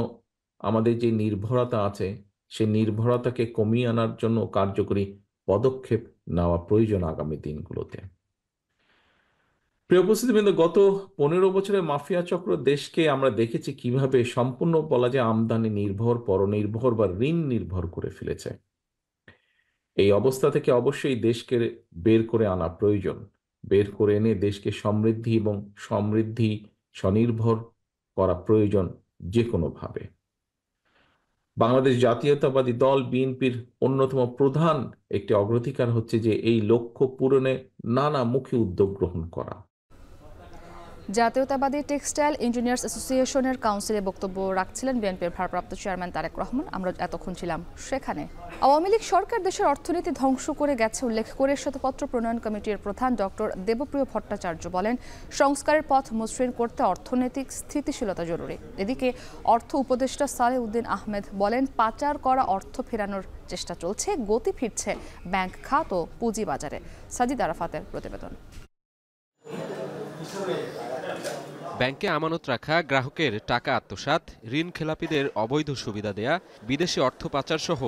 আমাদের যে নির্ভরতা আছে সেই নির্ভরতাকে কমিয়ে আনার জন্য কার্যকরী পদক্ষেপ নেওয়া প্রয়োজন আগামী দিনগুলোতে। প্রিয় উপস্থিতিবৃন্দ, গত 15 বছরের মাফিয়া চক্র দেশকে আমরা দেখেছি কিভাবে সম্পূর্ণ বলা যায় আমদানি নির্ভর, পরনির্ভর বা ঋণ নির্ভর করে ফেলেছে। এই অবস্থা থেকে অবশ্যই দেশকে বের করে আনা প্রয়োজন। বের করে এনে দেশকে সমৃদ্ধি এবং স্বনির্ভর করা প্রয়োজন যে কোনোভাবে। বাংলাদেশ জাতীয়তাবাদী দল বিএনপির অন্যতম প্রধান একটি অগ্রাধিকার হচ্ছে যে এই লক্ষ্য পূরণে নানামুখী উদ্যোগ গ্রহণ করা। জাতীয়তাবাদী টেক্সটাইল ইঞ্জিনিয়ার্স অ্যাসোসিয়েশনের কাউন্সিলে বক্তব্য রাখছিলেন বিএনপির ভারপ্রাপ্ত চেয়ারম্যান তারেক রহমান। আমরা এতক্ষণ ছিলাম সেখানে। আওয়ামী লীগ সরকার দেশের অর্থনীতি ধ্বংস করে গেছে উল্লেখ করে শ্বেতপত্র প্রণয়ন কমিটির প্রধান ডক্টর দেবপ্রিয় ভট্টাচার্য বলেন, সংস্কারের পথ মসৃণ করতে অর্থনৈতিক স্থিতিশীলতা জরুরি। এদিকে অর্থ উপদেষ্টা সালেহ উদ্দিন আহমেদ বলেন, পাচার করা অর্থ ফেরানোর চেষ্টা চলছে, গতি ফিরছে ব্যাংক খাত ও পুঁজিবাজারে। সাজিদ আরাফাতের প্রতিবেদন। ব্যাংকে আমানত রাখা গ্রাহকের টাকা আত্মসাৎ, ঋণ খেলাপিদের অবৈধ সুবিধা দেয়া, বিদেশি অর্থ পাচার সহ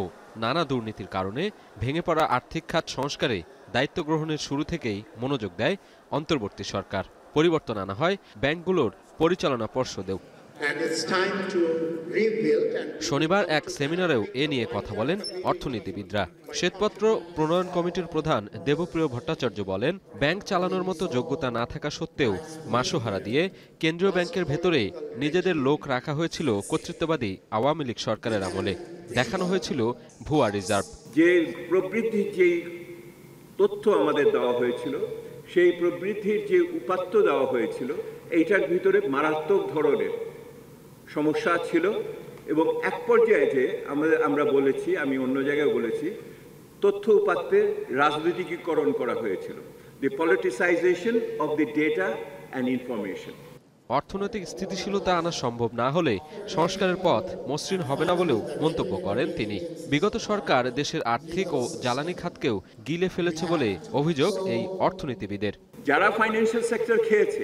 নানা দুর্নীতির কারণে ভেঙে পড়া আর্থিক খাত সংস্কারে দায়িত্ব গ্রহণের শুরু থেকেই মনোযোগ দেয় অন্তর্বর্তী সরকার। পরিবর্তন আনা হয় ব্যাংকগুলোর পরিচালনা পর্ষদেও। শনিবার এক সেমিনারেও এ নিয়ে কথা বলেন অর্থনীতিবিদরা। শ্বেতপত্র প্রণয়ন কমিটির প্রধান দেবপ্রিয় ভট্টাচার্য বলেন, ব্যাংক চালানোর মতো যোগ্যতা না থাকা সত্ত্বেও মাসোহারা দিয়ে কেন্দ্রীয় ব্যাংকের ভেতরে নিজেদের লোক রাখা হয়েছিল কর্তৃত্ববাদী আওয়ামী লীগ সরকারের আমলে। দেখানো হয়েছিল ভুয়া রিজার্ভ। যে প্রবৃদ্ধির যে তথ্য আমাদের দেওয়া হয়েছিল, সেই প্রবৃদ্ধির যে উপাত্ত দেওয়া হয়েছিল, এইটার ভিতরে মারাত্মক ধরনের সমস্যা ছিল এবং এক পর্যায়ে যে আমরা বলেছি, আমি অন্য জায়গায় বলেছি, তথ্য উপাত্তের রাজনৈতিকীকরণ করা হয়েছিল, the politicization of the data and information. অর্থনৈতিক স্থিতিশীলতা আনা সম্ভব না হলে সংস্কারের পথ মসৃণ হবে না বলেও মন্তব্য করেন তিনি। বিগত সরকার দেশের আর্থিক ও জ্বালানি খাতকেও গিলে ফেলেছে বলে অভিযোগ এই অর্থনীতিবিদের। যারা ফাইন্যান্সিয়াল সেক্টর খেয়েছে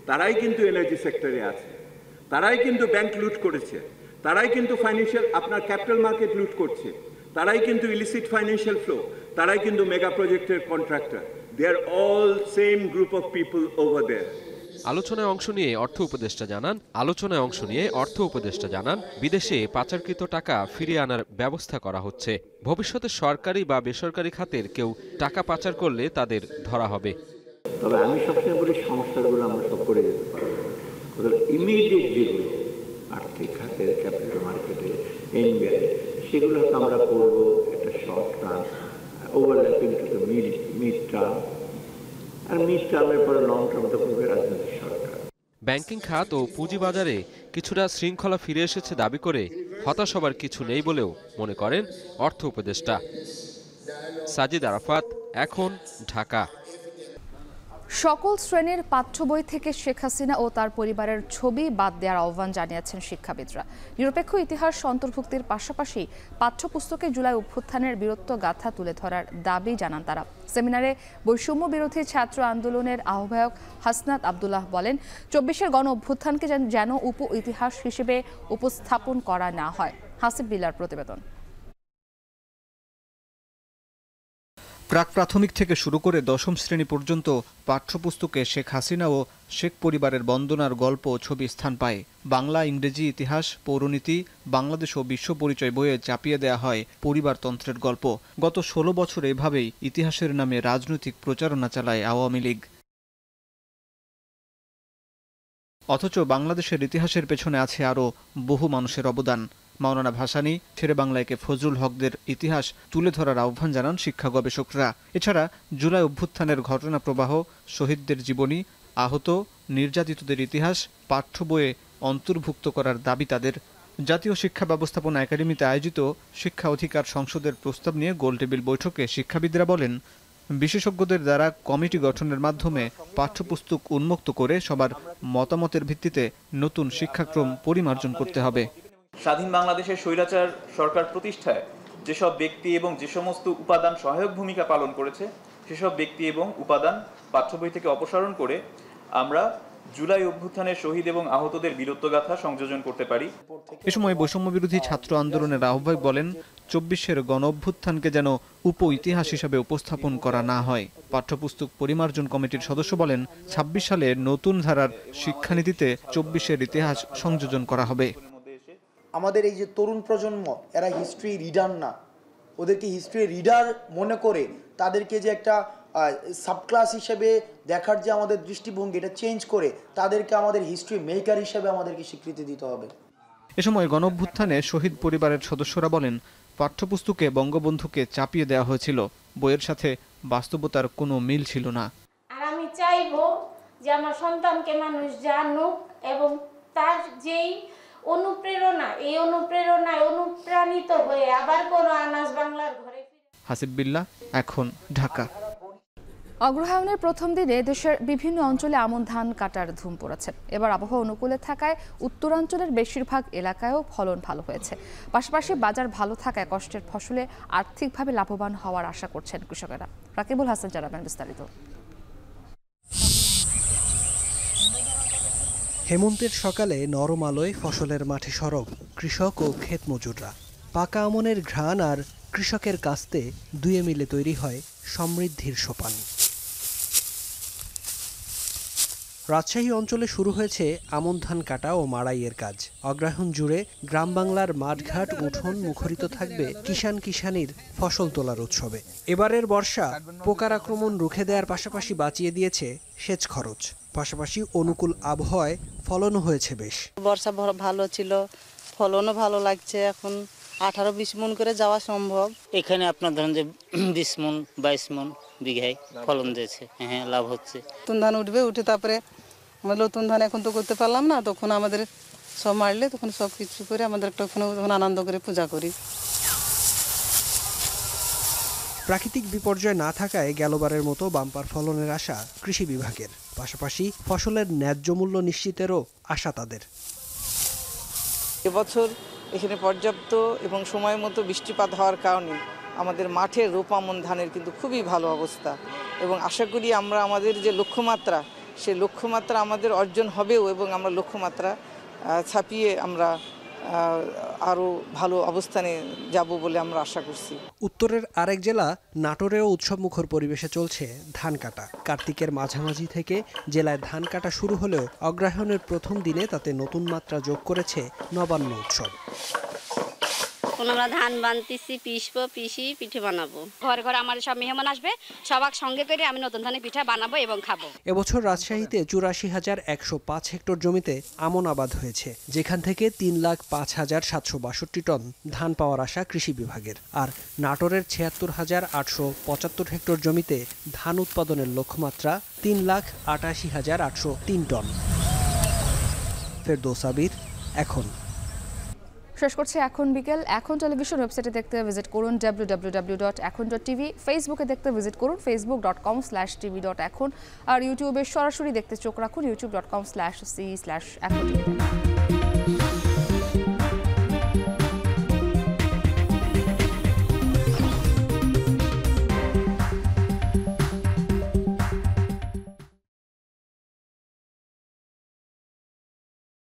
তারাই কিন্তু এনার্জি সেক্টরে আছে। তারাই কিন্তু ব্যাংক লুট করেছে, তারাই কিন্তু ফাইন্যান্সিয়াল আপনার ক্যাপিটাল মার্কেট লুট করছে, তারাই কিন্তু ইলিসিট ফাইন্যান্সিয়াল ফ্লো, তারাই কিন্তু মেগা প্রজেক্টের contractor. They are all same group of people over there. আলোচনায় অংশ নিয়ে অর্থ উপদেষ্টা জানান বিদেশে পাচারকৃত টাকা ফিরিয়ে আনার ব্যবস্থা করা হচ্ছে। ভবিষ্যতে সরকারি বা বেসরকারি খাতের কেউ টাকা পাচার করলে তাদের ধরা হবে। তবে আমি সবসময় বলি সংস্থাগুলো আমরা সব করে যেতে পারবো, ইমিডিয়েট যেগুলো আর্থিক খাতে, ক্যাপিটাল মার্কেটে, এনবিআই, সেগুলো আমরা করবো একটা short term, overlapping to the mid term, আর মিড টার্মের পরে লং টার্ম তো করবে রাজনৈতিক সরকার। ব্যাংকিং খাত ও পুঁজিবাজারে কিছুটা শৃঙ্খলা ফিরে এসেছে দাবি করে হতাশ হবার কিছু নেই বলেও মনে করেন অর্থ উপদেষ্টা। সাজিদ আরাফাত, এখন, ঢাকা। সকল শ্রেণীর পাঠ্য বই থেকে শেখ হাসিনা ও তার পরিবারের ছবি বাদ দেওয়ার আহ্বান জানিয়েছেন শিক্ষাবিদরা। নিরপেক্ষ ইতিহাস অন্তর্ভুক্তির পাশাপাশি পাঠ্যপুস্তকে জুলাই অভ্যুত্থানের বীরত্ব গাথা তুলে ধরার দাবি জানান তারা। সেমিনারে বৈষম্য বিরোধী ছাত্র আন্দোলনের আহ্বায়ক হাসনাত আব্দুল্লাহ বলেন, ২৪-এর গণ অভ্যুত্থানকে যেন উপ ইতিহাস হিসেবে উপস্থাপন করা না হয়। হাসিব বিল্লার প্রতিবেদন। প্রাক প্রাথমিক থেকে শুরু করে দশম শ্রেণী পর্যন্ত পাঠ্যপুস্তকে শেখ হাসিনা ও শেখ পরিবারের বন্দনার গল্প ও ছবি স্থান পায়। বাংলা, ইংরেজি, ইতিহাস, পৌরনীতি, বাংলাদেশ ও বিশ্ব পরিচয় বইয়ে চাপিয়ে দেয়া হয় পরিবারতন্ত্রের গল্প। গত ১৬ বছর এভাবেই ইতিহাসের নামে রাজনৈতিক প্রচারণা চালায় আওয়ামী লীগ। অথচ বাংলাদেশের ইতিহাসের পেছনে আছে আরও বহু মানুষের অবদান। মাওলানা ভাসানী, শেরে বাংলা একে ফজলুল হকদের ইতিহাস তুলে ধরার আহ্বান জানান শিক্ষা গবেষকরা। এছাড়া জুলাই অভ্যুত্থানের ঘটনা প্রবাহ, শহীদদের জীবনী, আহত নির্যাতিতদের ইতিহাস পাঠ্য বইয়ে অন্তর্ভুক্ত করার দাবি তাদের। জাতীয় শিক্ষা ব্যবস্থাপনা একাডেমিতে আয়োজিত শিক্ষা অধিকার সংসদের প্রস্তাব নিয়ে গোলটেবিল বৈঠকে শিক্ষাবিদরা বলেন, বিশেষজ্ঞদের দ্বারা কমিটি গঠনের মাধ্যমে পাঠ্যপুস্তক উন্মুক্ত করে সবার মতামতের ভিত্তিতে নতুন শিক্ষাক্রম পরিমার্জন করতে হবে। স্বাধীন বাংলাদেশের স্বৈরাচার সরকার প্রতিষ্ঠায় যেসব ব্যক্তি এবং যে সমস্ত উপাদান সহায়ক ভূমিকা পালন করেছে সেসব ব্যক্তি এবং উপাদান পাঠ্য বই থেকে অপসারণ করে আমরা জুলাই অভ্যুত্থানের শহীদ এবং আহতদের বীরত্বগাথা সংযোজন করতে পারি। এ সময় বৈষম্য বিরোধী ছাত্র আন্দোলনের আহ্বায়ক বলেন, ২৪-এর গণ অভ্যুত্থানকে যেন উপ ইতিহাস হিসাবে উপস্থাপন করা না হয়। পাঠ্যপুস্তক পরিমার্জন কমিটির সদস্য বলেন, ২৬ সালে নতুন ধারার শিক্ষানীতিতে ২৪-এর ইতিহাস সংযোজন করা হবে। আমাদের এই যে তরুণ প্রজন্ম, এরা হিস্ট্রি রিডার না, ওদেরকে হিস্ট্রি রিডার মনে করে তাদেরকে যে একটা সাবক্লাস হিসেবে দেখার যে আমাদের দৃষ্টিভঙ্গি, এটা চেঞ্জ করে তাদেরকে আমাদের হিস্ট্রি মেকার হিসেবে আমাদেরকে স্বীকৃতি দিতে হবে। এ সময় গণঅভ্যুত্থানে শহীদ পরিবারের সদস্যরা বলেন, পাঠ্যপুস্তকে বঙ্গবন্ধুকে চাপিয়ে দেওয়া হয়েছিল, বইয়ের সাথে বাস্তবতার কোনো মিল ছিল না। আর আমি চাইবো যে আমার সন্তানকে মানুষ জানুক এবং তার যেই অনুপ্রেরণা, এই অনুপ্রেরণায় অনুপ্রাণিত হয়ে আবার কোনো আনাজ বাংলার ঘরে। হাসিব বিল্লাহ, এখন, ঢাকা। অগ্রহায়ণের প্রথম দিনে দেশের বিভিন্ন অঞ্চলে আমন ধান কাটার ধুম পড়েছে। এবার আবহাওয়া অনুকূলে থাকায় উত্তরাঞ্চলের বেশিরভাগ এলাকায়ও ফলন ভালো হয়েছে। পাশাপাশি বাজার ভালো থাকায় কষ্টের ফসলে আর্থিকভাবে লাভবান হওয়ার আশা করছেন কৃষকেরা। রাকিবুল হাসান জানাবেন বিস্তারিত। হেমন্তের সকালে নরম আলোয় ফসলের মাঠে সরব কৃষক ও ক্ষেত মজুররা। পাকা আমনের ঘ্রাণ আর কৃষকের কাস্তে দুয়ে মিলে তৈরি হয় সমৃদ্ধির সোপান। রাজশাহী অঞ্চলে শুরু হয়েছে আমন ধান কাটা ও মাড়াইয়ের কাজ। অগ্রহায়ণ জুড়ে গ্রাম বাংলার মাঠঘাট উঠোন মুখরিত থাকবে কিষানির ফসল তোলার উৎসবে। এবারের বর্ষা পোকার আক্রমণ রুখে দেওয়ার পাশাপাশি বাঁচিয়ে দিয়েছে সেচ খরচ। পাশাপাশি অনুকূল আবহাওয়ায় ফলনও হয়েছে বেশ। বর্ষা ভালো ছিল, ফলনও ভালো লাগছে। এখন 18-20 মন করে যাওয়া সম্ভব। এখানে আপনার ধরেন যে 20 মন 22 মন বিঘায় ফলন দিয়েছে। হ্যাঁ, লাভ হচ্ছে। নতুন ধান উঠবে, উঠে তারপরে আমরা নতুন ধান এখন তো করতে পারলাম না, তখন আমাদের সব মারলে তখন সব কিছু করে আমাদের তখন আনন্দ করে পূজা করি। প্রাকৃতিক বিপর্যয় না থাকায় গেলবারের মতো বাম্পার ফলনের আশা কৃষি বিভাগের। পাশাপাশি ফসলের ন্যায্য মূল্য নিশ্চিতেরও আশা তাদের। এবছর এখানে পর্যাপ্ত এবং সময় মতো বৃষ্টিপাত হওয়ার কারণে আমাদের মাঠের রোপামন ধানের কিন্তু খুবই ভালো অবস্থা এবং আশা করি আমরা আমাদের যে লক্ষ্যমাত্রা, সেই লক্ষ্যমাত্রা আমাদের অর্জন হবেও এবং আমরা লক্ষ্যমাত্রা ছাপিয়ে আমরা আরও ভালো অবস্থানে যাব বলে আমরা আশা করছি। উত্তরের আরেক জেলা নাটোরেও উৎসবমুখর পরিবেশে চলছে ধান কাটা। কার্তিকের মাঝামাঝি থেকে জেলায় ধান কাটা শুরু হলেও অগ্রহায়ণের প্রথম দিনে তাতে নতুন মাত্রা যোগ করেছে নবান্ন উৎসব। আমরা ধান বানতেছি, পিষি পিঠে বানাবো। ঘরে ঘরে আমার সব মেহমান আসবে, সবার সঙ্গে করে আমি নতুন ধানের পিঠা বানাবো এবং খাবো। এবছর রাজশাহীতে ৮৪,১০৫ হেক্টর জমিতে আমন আবাদ হয়েছে, যেখান থেকে ৩,০৫,৭৬২ টন ধান পাওয়ার আশা কৃষি বিভাগের। আর নাটোরের ৭৬,৮৭৫ হেক্টর জমিতে ধান উৎপাদনের লক্ষ্যমাত্রা ৩,৮৮,৮০৩ টন। ফেরদৌস আবির, এখন। শেষ করছে এখন বিকেল। এখন টেলিভিশন ওয়েবসাইটে দেখতে ভিজিট করুন www.এখন.tv, ফেসবুকে দেখতে ভিজিট করুন facebook.com/tv.এখন, আর ইউটিউবে সরাসরি দেখতে চোখ রাখুন youtube.com/c/এখন।